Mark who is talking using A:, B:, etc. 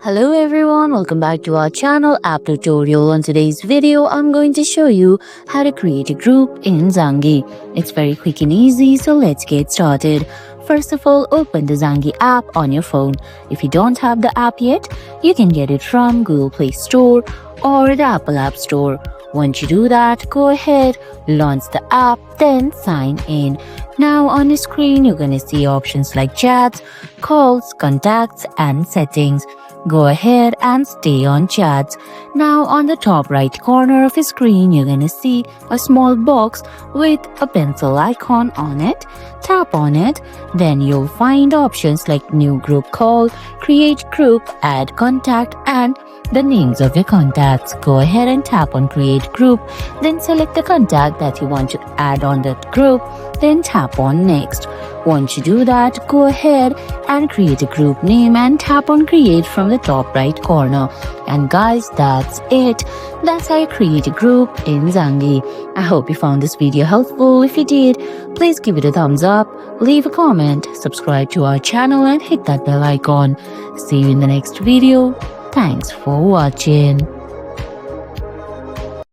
A: Hello everyone, welcome back to our channel app tutorial. On today's video, I'm going to show you how to create a group in Zangi. It's very quick and easy, so let's get started. First of all, open the Zangi app on your phone. If you don't have the app yet, you can get it from Google Play Store or the Apple App Store. Once you do that, go ahead, launch the app, then sign in. Now on the screen, you're going to see options like chats, calls, contacts, and settings. Go ahead and stay on chats. Now on the top right corner of the screen, you're going to see a small box with a pencil icon on it. Tap on it. Then you'll find options like new group call, create group, add contact, and the names of your contacts. Go ahead and tap on create group. Then select the contact that you want to add on that group. Then tap on next. Once you do that, go ahead and create a group name and tap on create from the top right corner. And guys, that's it. That's how you create a group in Zangi. I hope you found this video helpful. If you did, please give it a thumbs up, leave a comment, subscribe to our channel and hit that bell icon. See you in the next video. Thanks for watching.